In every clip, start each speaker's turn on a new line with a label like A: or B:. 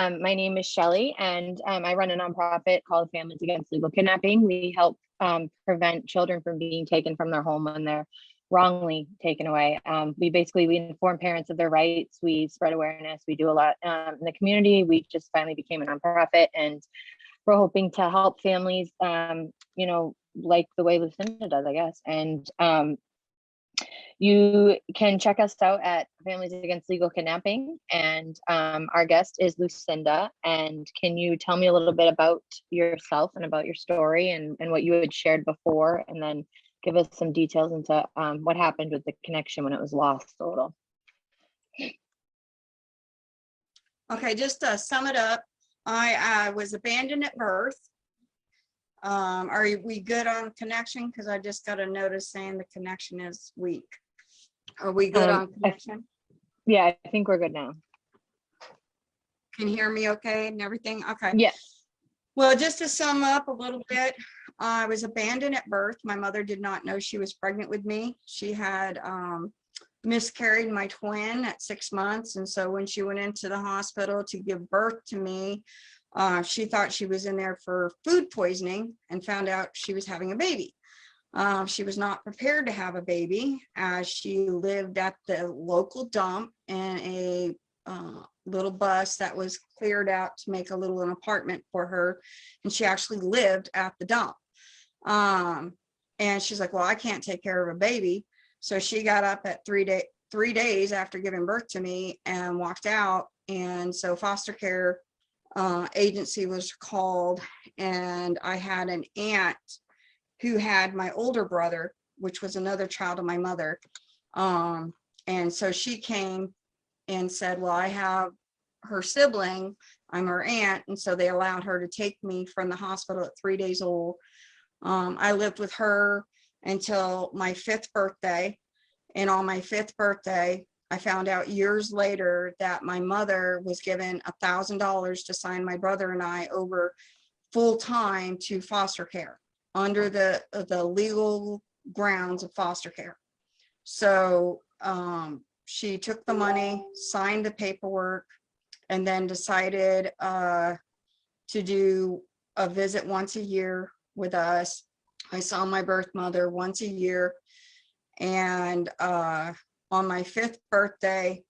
A: My name is Shelly, and I run a nonprofit called Families Against Legal Kidnapping. We help prevent children from being taken from their home when they're wrongly taken away. We inform parents of their rights. We spread awareness. We do a lot in the community. We just finally became a nonprofit, and we're hoping to help families, like the way Lucinda does, I guess. And you can check us out at Families Against Legal Kidnapping. And our guest is Lucinda. And can you tell me a little bit about yourself and about your story and what you had shared before, and then give us some details into what happened with the connection when it was lost a little?
B: Okay, just to sum it up, I was abandoned at birth. Are we good on connection? Because I just got a notice saying the connection is weak. Are we good on connection?
A: Yeah, I think we're good now.
B: Can you hear me okay and everything? Okay.
A: Yes.
B: Well, just to sum up a little bit, I was abandoned at birth. My mother did not know she was pregnant with me. She had miscarried my twin at 6 months. And so when she went into the hospital to give birth to me, she thought she was in there for food poisoning and found out she was having a baby. She was not prepared to have a baby, as she lived at the local dump in a little bus that was cleared out to make an apartment for her. And she actually lived at the dump. And she's like, well, I can't take care of a baby. So she got up at 3 days after giving birth to me and walked out. And so foster care agency was called, and I had an aunt who had my older brother, which was another child of my mother. And so she came and said, well, I have her sibling, I'm her aunt. And so they allowed her to take me from the hospital at 3 days old. I lived with her until my 5th birthday. And on my 5th birthday, I found out years later that my mother was given $1,000 to sign my brother and I over full time to foster care under the legal grounds of foster care. So she took the money, signed the paperwork, and then decided to do a visit once a year with us. I saw my birth mother once a year. And on my 5th birthday,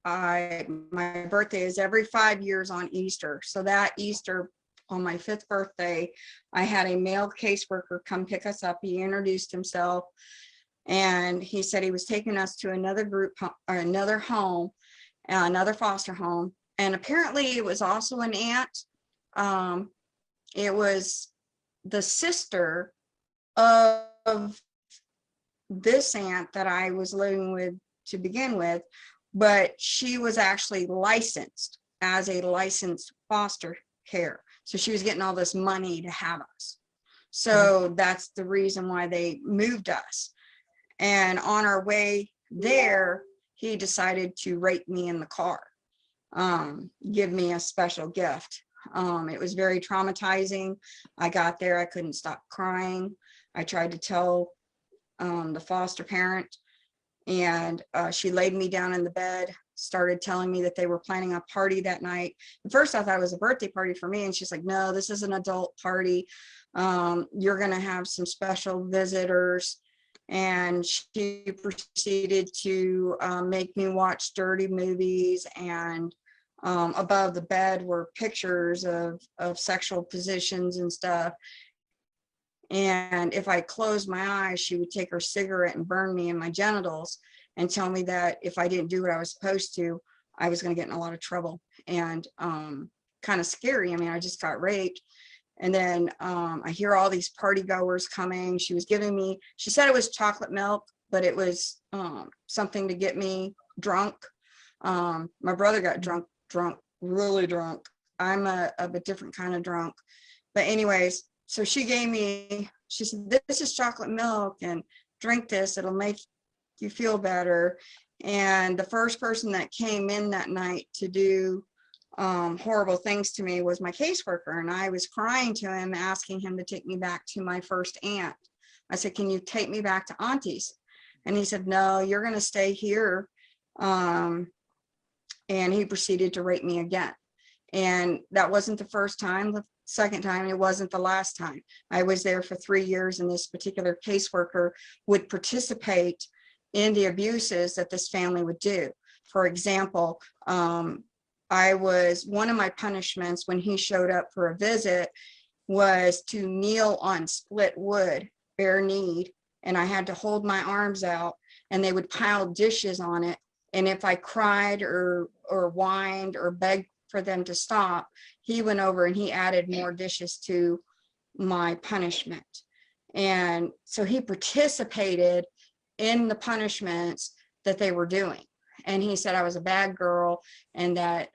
B: my birthday is every 5 years on Easter. So that Easter, on my 5th birthday, I had a male caseworker come pick us up. He introduced himself, and he said he was taking us to another group or another home, another foster home. And apparently it was also an aunt. It was the sister of this aunt that I was living with to begin with, but she was actually licensed as a licensed foster care. So she was getting all this money to have us. So that's the reason why they moved us. And on our way there, he decided to rape me in the car, give me a special gift. It was very traumatizing. I got there, I couldn't stop crying. I tried to tell the foster parent, and she laid me down in the bed, started telling me that they were planning a party that night. At first I thought it was a birthday party for me, and she's like, no, this is an adult party. You're gonna have some special visitors. And she proceeded to make me watch dirty movies, and above the bed were pictures of sexual positions and stuff. And if I closed my eyes, she would take her cigarette and burn me in my genitals and tell me that if I didn't do what I was supposed to, I was going to get in a lot of trouble. And kind of scary. I mean, I just got raped. And then I hear all these party goers coming. She was giving me, she said it was chocolate milk, but it was something to get me drunk. My brother got drunk, really drunk. I'm a different kind of drunk. But anyways, so she gave me, she said, this is chocolate milk and drink this, it'll make you feel better. And the first person that came in that night to do horrible things to me was my caseworker. And I was crying to him, asking him to take me back to my first aunt. I said, can you take me back to Auntie's? And he said, no, you're going to stay here. And he proceeded to rape me again. And that wasn't the first time. The second time, it wasn't the last time. I was there for 3 years, and this particular caseworker would participate in the abuses that this family would do. For example, one of my punishments when he showed up for a visit was to kneel on split wood, bare kneed, and I had to hold my arms out, and they would pile dishes on it. And if I cried or whined or begged for them to stop, he went over and he added more dishes to my punishment. And so he participated in the punishments that they were doing. And he said I was a bad girl, and that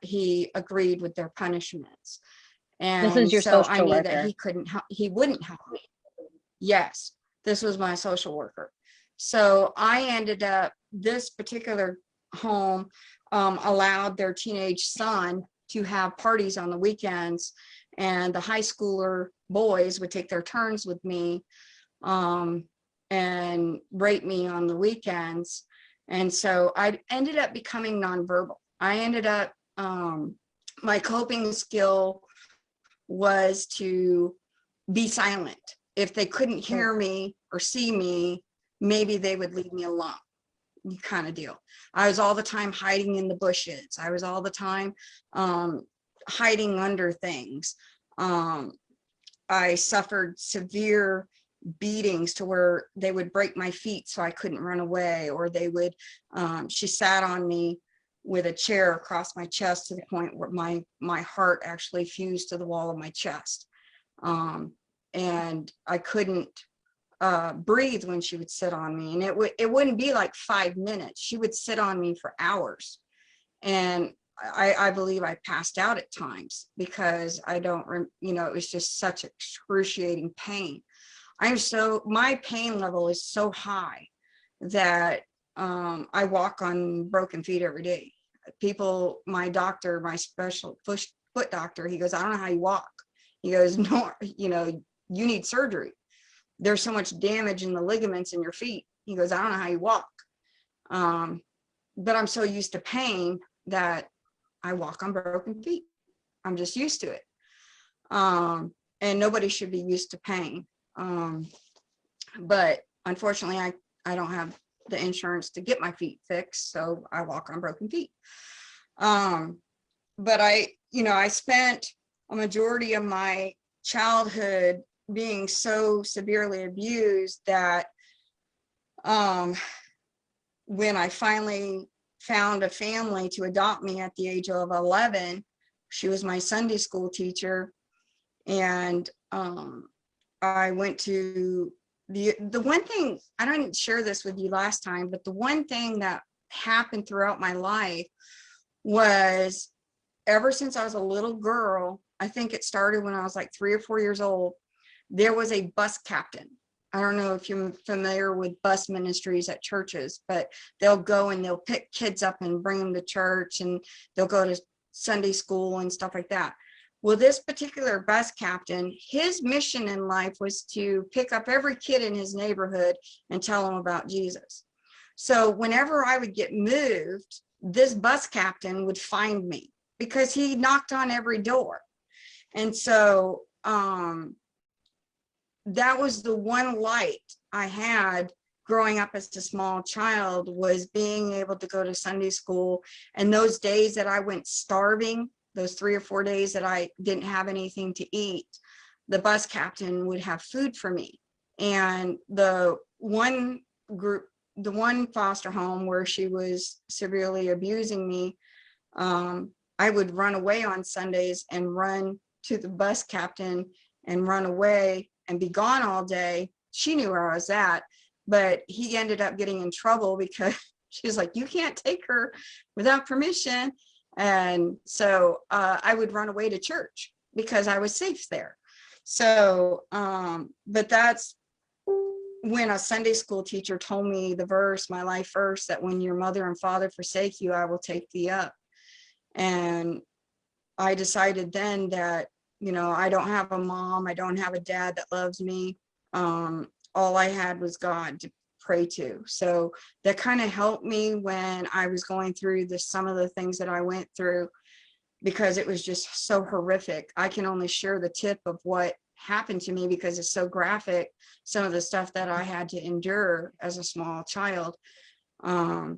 B: he agreed with their punishments. And
A: This is your
B: so
A: social
B: I knew
A: worker.
B: that he wouldn't help me. Yes, this was my social worker. So I ended up, this particular home allowed their teenage son to have parties on the weekends, and the high schooler boys would take their turns with me and rape me on the weekends. And so I ended up becoming nonverbal. I ended up, my coping skill was to be silent. If they couldn't hear me or see me, maybe they would leave me alone, kind of deal. I was all the time hiding in the bushes. I was all the time hiding under things. I suffered severe beatings to where they would break my feet so I couldn't run away, or they would, she sat on me with a chair across my chest to the point where my heart actually fused to the wall of my chest. And I couldn't breathe when she would sit on me, and it wouldn't be like 5 minutes. She would sit on me for hours, and I believe I passed out at times because I don't, it was just such excruciating pain. My pain level is so high that I walk on broken feet every day. People, my doctor, my special foot doctor, he goes, I don't know how you walk. He goes, no, you need surgery. There's so much damage in the ligaments in your feet. He goes, I don't know how you walk. But I'm so used to pain that I walk on broken feet. I'm just used to it. And nobody should be used to pain. But unfortunately, I don't have the insurance to get my feet fixed, so I walk on broken feet. But I spent a majority of my childhood being so severely abused that when I finally found a family to adopt me at the age of 11, she was my Sunday school teacher, and I went to the one thing, I didn't share this with you last time, but the one thing that happened throughout my life was, ever since I was a little girl, I think it started when I was like 3 or 4 years old, there was a bus captain. I don't know if you're familiar with bus ministries at churches, but they'll go and they'll pick kids up and bring them to church, and they'll go to Sunday school and stuff like that. Well, this particular bus captain, his mission in life was to pick up every kid in his neighborhood and tell them about Jesus. So whenever I would get moved, this bus captain would find me because he knocked on every door. And so that was the one light I had growing up as a small child, was being able to go to Sunday school. And those days that I went starving, those 3 or 4 days that I didn't have anything to eat, the bus captain would have food for me. And the one foster home where she was severely abusing me, I would run away on Sundays and run to the bus captain and run away and be gone all day. She knew where I was at, but he ended up getting in trouble because she's like, you can't take her without permission. And so I would run away to church because I was safe there. So, but that's when a Sunday school teacher told me the verse, my life verse, that when your mother and father forsake you, I will take thee up. And I decided then that, I don't have a mom, I don't have a dad that loves me. All I had was God to pray to. So that kind of helped me when I was going through some of the things that I went through, because it was just so horrific. I can only share the tip of what happened to me because it's so graphic, some of the stuff that I had to endure as a small child. I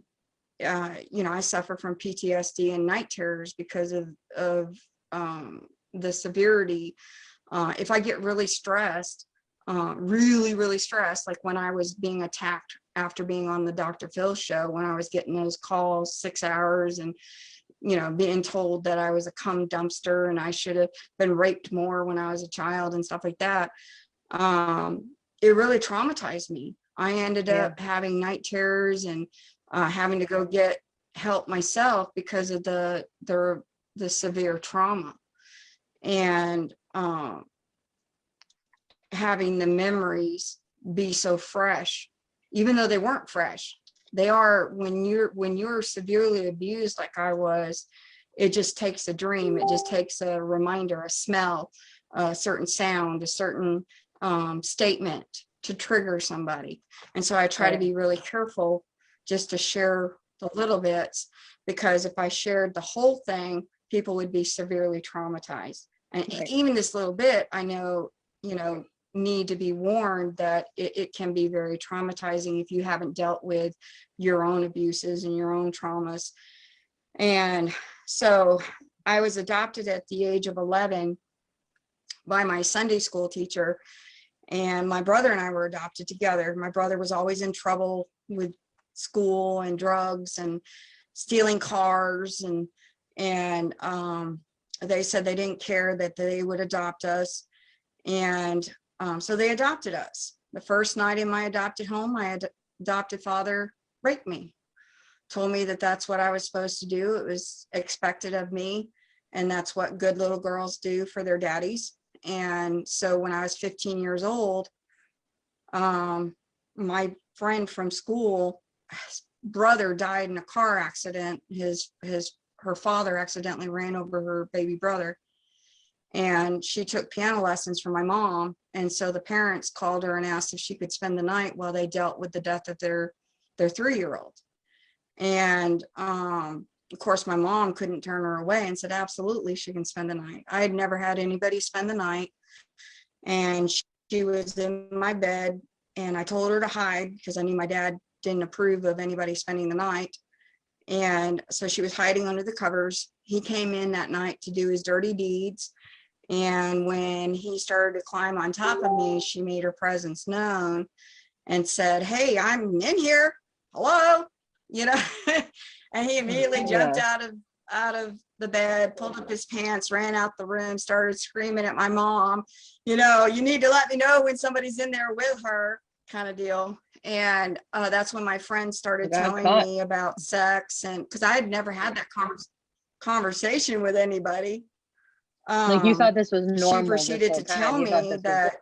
B: suffer from PTSD and night terrors because of the severity. If I get really stressed, really stressed, like when I was being attacked after being on the Dr. Phil show, when I was getting those calls 6 hours and, being told that I was a cum dumpster and I should have been raped more when I was a child and stuff like that. It really traumatized me. I ended up having night terrors and having to go get help myself because of the severe trauma, and having the memories be so fresh, even though they weren't fresh. They are when you're severely abused like I was. It just takes a dream. It just takes a reminder, a smell, a certain sound, a certain statement to trigger somebody. And so I try to be really careful just to share the little bits, because if I shared the whole thing, people would be severely traumatized. And even this little bit, I know, need to be warned that it can be very traumatizing if you haven't dealt with your own abuses and your own traumas. And so I was adopted at the age of 11 by my Sunday school teacher, and my brother and I were adopted together. My brother was always in trouble with school and drugs and stealing cars, and they said they didn't care, that they would adopt us. And so they adopted us. The first night in my adopted home, my adopted father raped me, told me that that's what I was supposed to do. It was expected of me, and that's what good little girls do for their daddies. And so when I was 15 years old, my friend from school, his brother died in a car accident. Her father accidentally ran over her baby brother, and she took piano lessons from my mom. And so the parents called her and asked if she could spend the night while they dealt with the death of their 3-year-old. And of course, my mom couldn't turn her away and said, absolutely, she can spend the night. I had never had anybody spend the night. And she was in my bed, and I told her to hide because I knew my dad didn't approve of anybody spending the night. And so she was hiding under the covers. He came in that night to do his dirty deeds. And when he started to climb on top of me, she made her presence known and said, hey, I'm in here. Hello. And he immediately jumped out of the bed, pulled up his pants, ran out the room, started screaming at my mom, you need to let me know when somebody's in there with her, kind of deal. And that's when my friend started telling me about sex, and because I had never had that conversation with anybody.
A: Like, you thought this was normal.
B: She proceeded to tell me that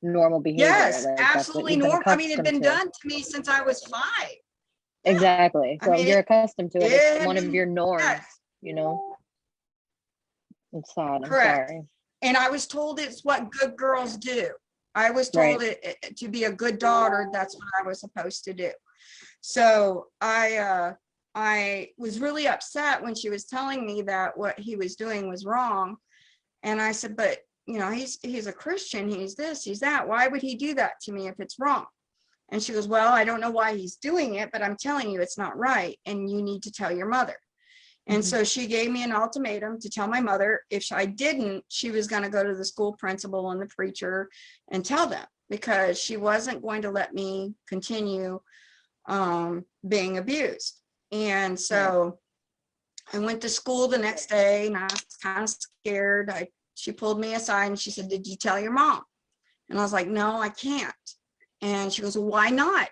A: normal behavior.
B: Yes, absolutely normal. I mean, it had been done to me since I was 5.
A: Exactly. So you're accustomed to it. It's one of your norms,
B: yes.
A: It's sad.
B: Correct.
A: I'm sorry.
B: And I was told it's what good girls do. I was told it to be a good daughter, that's what I was supposed to do. So I was really upset when she was telling me that what he was doing was wrong. And I said, but he's a Christian, he's this, he's that. Why would he do that to me if it's wrong? And she goes, well, I don't know why he's doing it, but I'm telling you it's not right, and you need to tell your mother. And so she gave me an ultimatum to tell my mother. If I didn't, she was going to go to the school principal and the preacher and tell them, because she wasn't going to let me continue being abused. And so I went to school the next day, and I was kind of scared. She pulled me aside and she said, did you tell your mom? And I was like, no, I can't. And she goes, well, why not?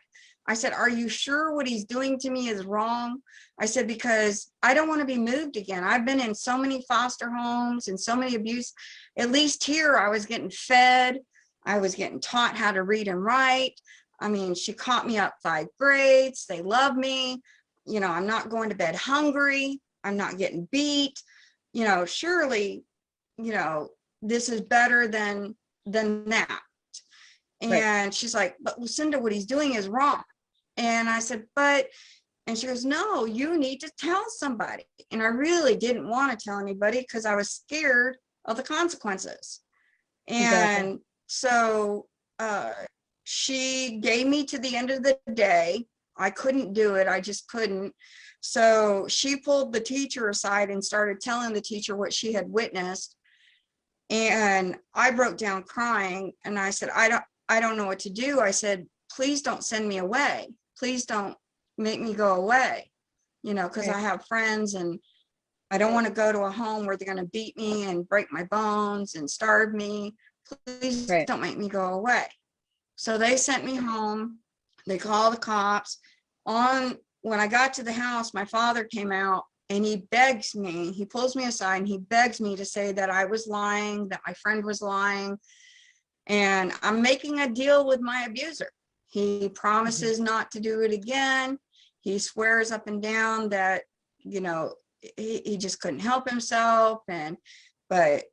B: I said, are you sure what he's doing to me is wrong? I said, because I don't want to be moved again. I've been in so many foster homes and so many abuse. At least here I was getting fed. I was getting taught how to read and write. I mean, she caught me up 5 grades. They love me. I'm not going to bed hungry. I'm not getting beat. Surely, this is better than that. And she's like, but Lucinda, what he's doing is wrong. And I said, but And she goes, no, you need to tell somebody. And I really didn't want to tell anybody because I was scared of the consequences. And
A: Exactly.
B: so she gave me to the end of the day. I couldn't do it. I just couldn't. So she pulled the teacher aside and started telling the teacher what she had witnessed. And I broke down crying, and I said, I don't know what to do. I said, please don't send me away. Please don't make me go away, because I have friends, and I don't want to go to a home where they're going to beat me and break my bones and starve me. Please don't make me go away. So they sent me home. They called the cops. When I got to the house, my father came out and he begs me, he pulls me aside and he begs me to say that I was lying, that my friend was lying. And I'm making a deal with my abuser. He promises not to do it again. He swears up and down that, he just couldn't help himself. But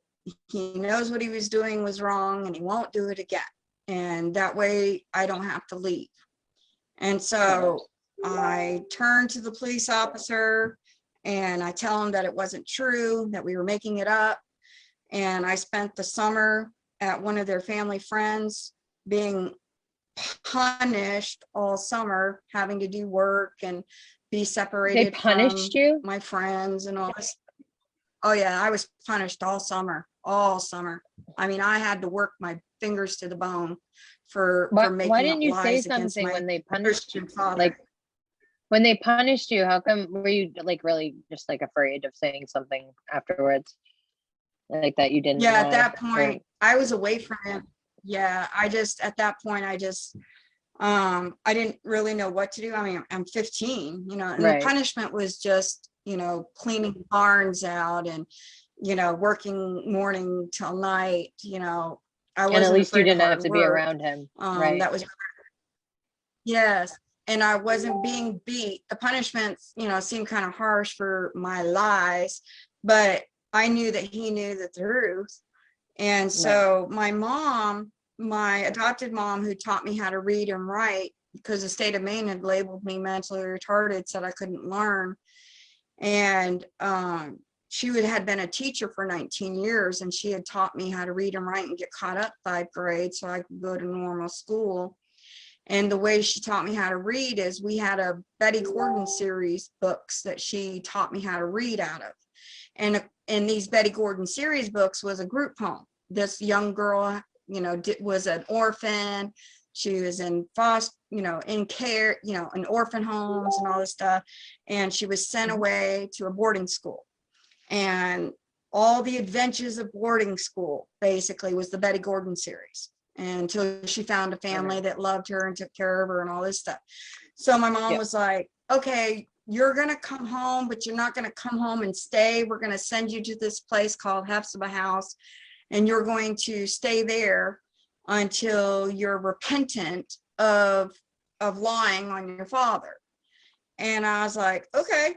B: he knows what he was doing was wrong and he won't do it again. And that way I don't have to leave. And so I turn to the police officer and I tell him that it wasn't true, that we were making it up. And I spent the summer at one of their family friends being punished all summer, having to do work and be separated.
A: They punished
B: from
A: you?
B: my friends and all this. Oh yeah, I was punished all summer. I mean, I had to work my fingers to the bone for making
A: why
B: up
A: didn't you say
B: lies against
A: something
B: my
A: when they punished
B: Christian father.
A: like when they punished you? How come were you like really just like afraid of saying something afterwards, like that you didn't
B: Yeah,
A: know?
B: at that point I was away from him. Yeah, at that point I didn't really know what to do. I mean, I'm 15, and the punishment was just, cleaning barns out and, working morning till night, I wasn't
A: and at least you
B: afraid of
A: didn't have
B: hard
A: to be
B: work.
A: around him, right?
B: That was, yes. And I wasn't being beat. The punishments, seemed kind of harsh for my lies, but I knew that he knew the truth. And so my adopted mom, who taught me how to read and write, because the state of Maine had labeled me mentally retarded, said I couldn't learn. And she had been a teacher for 19 years, and she had taught me how to read and write and get caught up 5th grade so I could go to normal school. And the way she taught me how to read is we had a Betty Gordon series books that she taught me how to read out of. And these Betty Gordon series books was a group home. This young girl, was an orphan. She was in foster, in care, in orphan homes and all this stuff. And she was sent away to a boarding school. And all the adventures of boarding school basically was the Betty Gordon series, until she found a family that loved her and took care of her and all this stuff. So my mom was like, okay, you're going to come home, but you're not going to come home and stay. We're going to send you to this place called Hephzibah House, and you're going to stay there until you're repentant of lying on your father. And I was like, okay.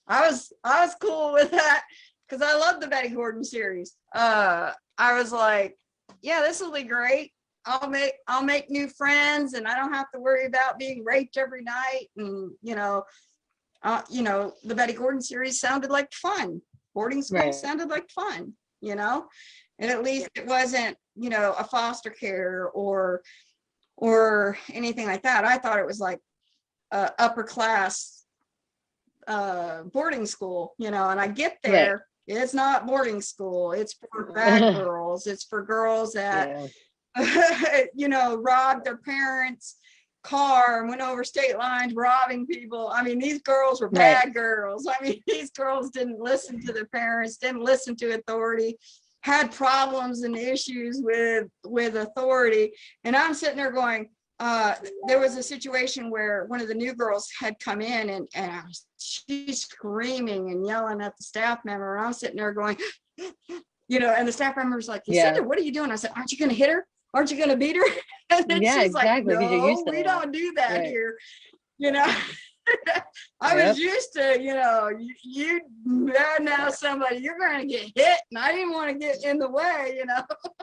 B: I was cool with that because I love the Betty Gordon series. I was like, yeah, this will be great. I'll make new friends, and I don't have to worry about being raped every night. And the Betty Gordon series sounded like fun. Boarding school sounded like fun, and at least it wasn't, a foster care or anything like that. I thought it was like upper class boarding school, and I get there. It's not boarding school. It's for bad girls. It's for girls that, robbed their parents' car and went over state lines robbing people. I mean, these girls were bad girls. I mean, these girls didn't listen to their parents, didn't listen to authority, had problems and issues with authority. And I'm sitting there going, there was a situation where one of the new girls had come in and she's screaming and yelling at the staff member. And I'm sitting there going, and the staff member was like, Lucinda, what are you doing? I said, aren't you going to hit her? Aren't you going to beat her? And then she's like, no, we don't do that here. I was used to, you now somebody, you're going to get hit. And I didn't want to get in the way,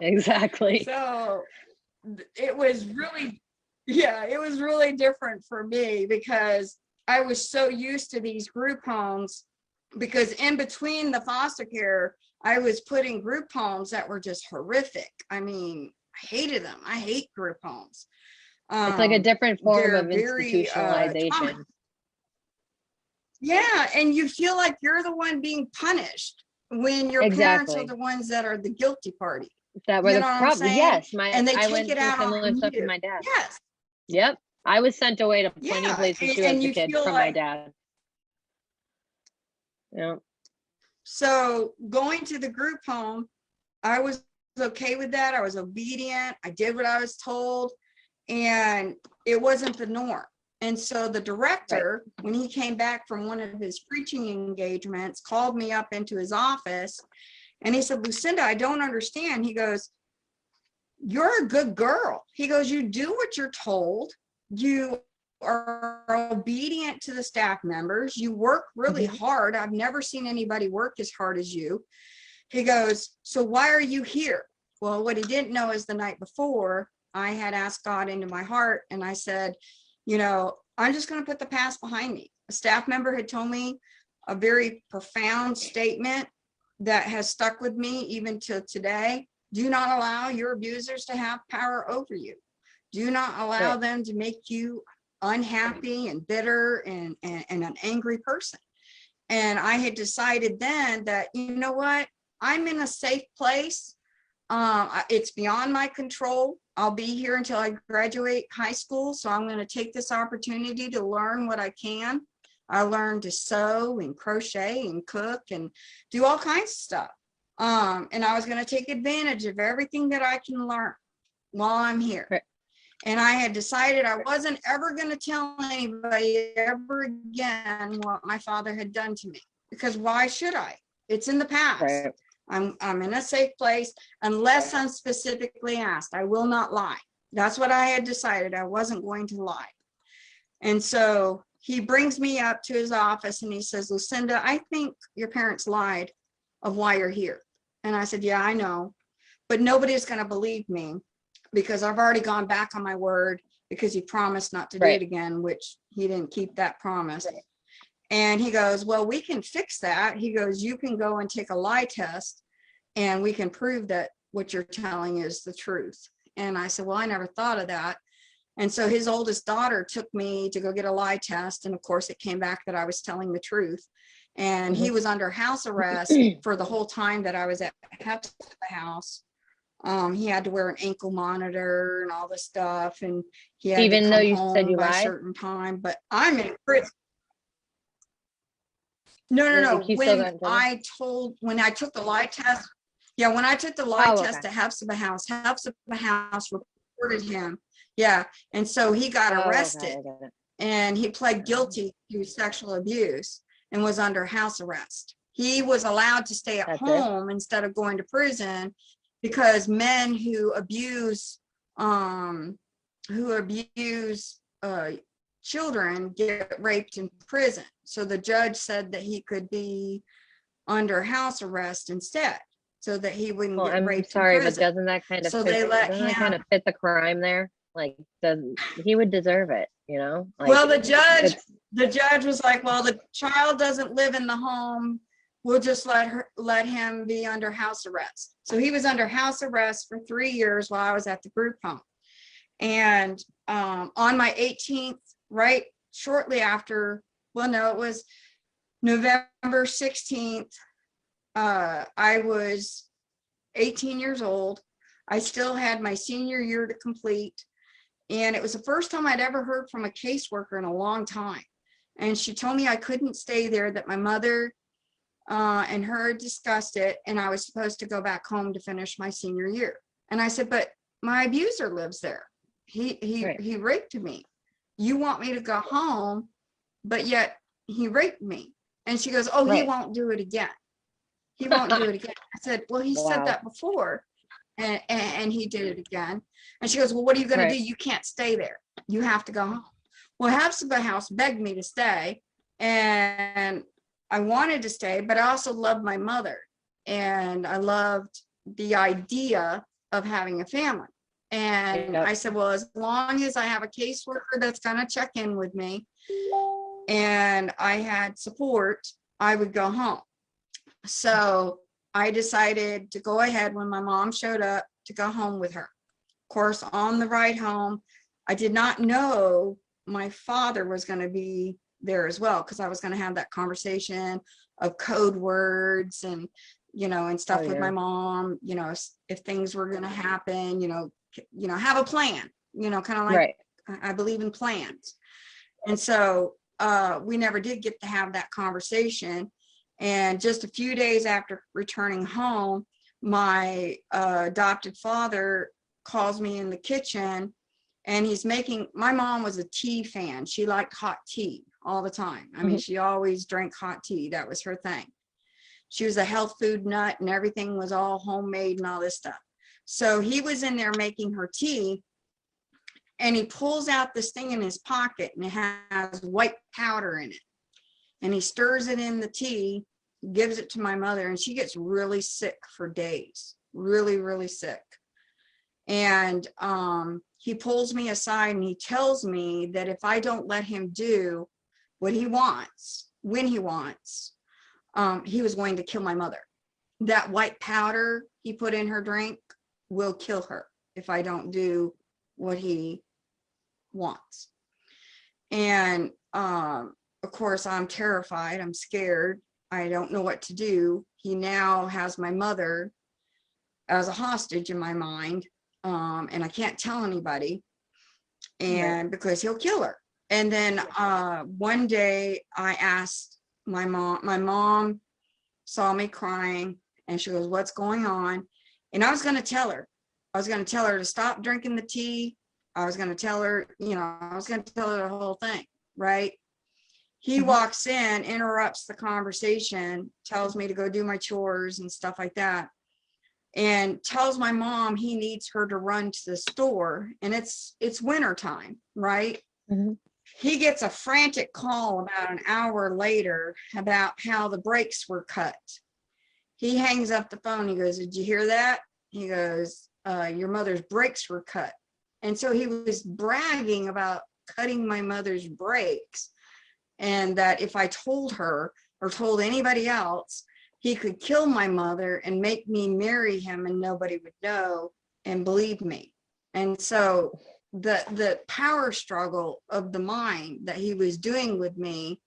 A: Exactly.
B: So it was really different for me because I was so used to these group homes, because in between the foster care, I was putting group homes that were just horrific. I mean, I hated them. I hate group homes.
A: It's like a different form
B: They're
A: of
B: very
A: institutionalization.
B: yeah, and you feel like you're the one being punished when your parents are
A: Exactly.
B: the ones that are the guilty party.
A: That were
B: You
A: the
B: know what I'm
A: problem.
B: saying?
A: Yes,
B: And they
A: I
B: take
A: went
B: it
A: through
B: out
A: similar
B: on
A: stuff with
B: you.
A: my dad.
B: Yes.
A: Yep. I was sent away to plenty of
B: Yeah.
A: places too as
B: And
A: a
B: you
A: kid
B: feel
A: from my
B: like,
A: dad. Yeah.
B: so going to the group home, I was okay with that. I was obedient. I did what I was told, and it wasn't the norm. And so the director, when he came back from one of his preaching engagements, called me up into his office, and he said, Lucinda, I don't understand. He goes, you're a good girl. He goes, you do what you're told. You are obedient to the staff members. You work really hard. I've never seen anybody work as hard as you. He goes, so why are you here? Well, what he didn't know is the night before, I had asked God into my heart, and I said, you know, I'm just going to put the past behind me. A staff member had told me a very profound statement that has stuck with me even till today. Do not allow your abusers to have power over you. Do not allow them to make you unhappy and bitter and an angry person. And I had decided then that, you know what, I'm in a safe place. It's beyond my control. I'll be here until I graduate high school. So I'm going to take this opportunity to learn what I can. I learned to sew and crochet and cook and do all kinds of stuff. And I was going to take advantage of everything that I can learn while I'm here.
A: Right.
B: And I had decided I wasn't ever going to tell anybody ever again what my father had done to me, because why should I? It's in the past.
A: Right.
B: I'm in a safe place unless I'm specifically asked. I will not lie. That's what I had decided. I wasn't going to lie. And so he brings me up to his office and he says, Lucinda, I think your parents lied of why you're here. And I said, yeah, I know, but nobody's going to believe me because I've already gone back on my word, because he promised not to do it again, which he didn't keep that promise. And he goes, well, we can fix that. He goes, you can go and take a lie test and we can prove that what you're telling is the truth. And I said, well, I never thought of that. And so his oldest daughter took me to go get a lie test. And of course, it came back that I was telling the truth. And he was under house arrest for the whole time that I was at the house. He had to wear an ankle monitor and all this stuff. And he had
A: Even
B: to
A: though
B: come
A: you said
B: home
A: you
B: by a
A: lied?
B: certain time. But I'm in prison. No.
A: Like, you still got in trouble?
B: When I took the lie test, yeah, when I took the lie test to Hefzibah House reported him. Yeah. And so he got arrested and he pled guilty to sexual abuse and was under house arrest. He was allowed to stay at home instead of going to prison, because men who abuse children get raped in prison. So the judge said that he could be under house arrest instead, so that he wouldn't get raped in prison.
A: But doesn't that kind of
B: so
A: fit,
B: they let
A: doesn't
B: him
A: that kind of fit the crime there? Like, he would deserve it, you know? Like,
B: well, the judge was like, well, the child doesn't live in the home. We'll just let him be under house arrest. So he was under house arrest for 3 years while I was at the group home. And on my 18th, right shortly after, well, no, it was November 16th. I was 18 years old. I still had my senior year to complete. And it was the first time I'd ever heard from a caseworker in a long time. And she told me I couldn't stay there, that my mother and her discussed it, and I was supposed to go back home to finish my senior year. And I said, but my abuser lives there. He raped me. You want me to go home, but yet he raped me. And she goes, oh, he won't do it again. He won't do it again. I said, well, he said that before. And he did it again. And she goes, well, what are you going to do? You can't stay there. You have to go home. Well, Hefzibah House begged me to stay. And I wanted to stay, but I also loved my mother. And I loved the idea of having a family. And I said, well, as long as I have a caseworker that's going to check in with me, and I had support, I would go home. So I decided to go ahead when my mom showed up to go home with her. Of course, on the ride home, I did not know my father was going to be there as well, because I was going to have that conversation of code words and, and stuff with my mom, if things were going to happen, have a plan, kind of like,
A: Right.
B: I believe in plans. And so we never did get to have that conversation. And just a few days after returning home, my adopted father calls me in the kitchen, and he's making, my mom was a tea fan. She liked hot tea all the time. I mean, she always drank hot tea. That was her thing. She was a health food nut, and everything was all homemade and all this stuff. So he was in there making her tea, and he pulls out this thing in his pocket, and it has white powder in it. And he stirs it in the tea, gives it to my mother, and she gets really sick for days, really, really sick. And he pulls me aside, and he tells me that if I don't let him do what he wants, when he wants, he was going to kill my mother. That white powder he put in her drink will kill her if I don't do what he wants. And of course, I'm terrified. I'm scared. I don't know what to do. He now has my mother as a hostage in my mind, and I can't tell anybody, and because he'll kill her. And then one day I asked my mom saw me crying, and she goes, "What's going on?" And I was going to tell her. I was going to tell her to stop drinking the tea. I was going to tell her, I was going to tell her the whole thing, right? He walks in, interrupts the conversation, tells me to go do my chores and stuff like that, and tells my mom he needs her to run to the store, and it's winter time, right? He gets a frantic call about an hour later about how the brakes were cut. He hangs up the phone. He goes, "Did you hear that?" He goes, "Your mother's brakes were cut." And so he was bragging about cutting my mother's brakes, and that if I told her or told anybody else, he could kill my mother and make me marry him, and nobody would know and believe me. And so the power struggle of the mind that he was doing with me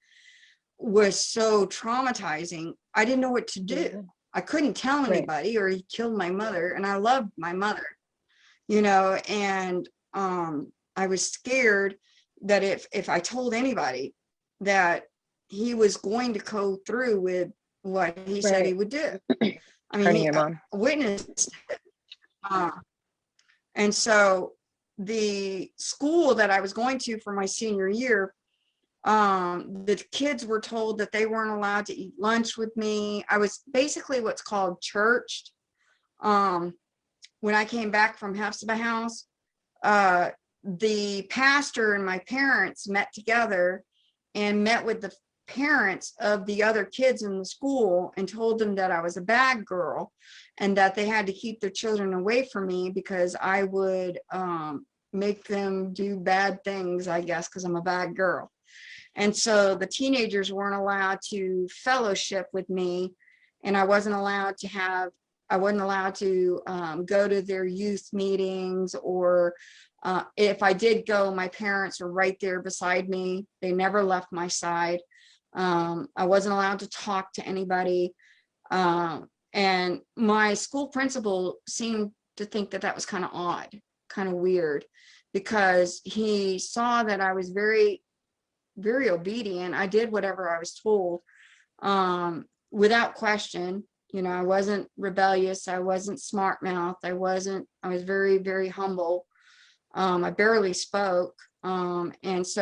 B: was so traumatizing. I didn't know what to do. I couldn't tell anybody, or he killed my mother, and I loved my mother, and I was scared that if I told anybody, that he was going to go through with what he said he would do. I mean,
A: Hurting your mom.
B: Witnessed it. And so the school that I was going to for my senior year, the kids were told that they weren't allowed to eat lunch with me. I was basically what's called churched. When I came back from Hephzibah House, the pastor and my parents met together and met with the parents of the other kids in the school and told them that I was a bad girl and that they had to keep their children away from me because I would make them do bad things, I guess, because I'm a bad girl. And so the teenagers weren't allowed to fellowship with me, and I wasn't allowed to go to their youth meetings, or if I did go, my parents were right there beside me. They never left my side. I wasn't allowed to talk to anybody. And my school principal seemed to think that that was kind of odd, kind of weird, because he saw that I was very, very obedient. I did whatever I was told, without question. I wasn't rebellious. I wasn't smart mouthed. I was very, very humble. I barely spoke. And so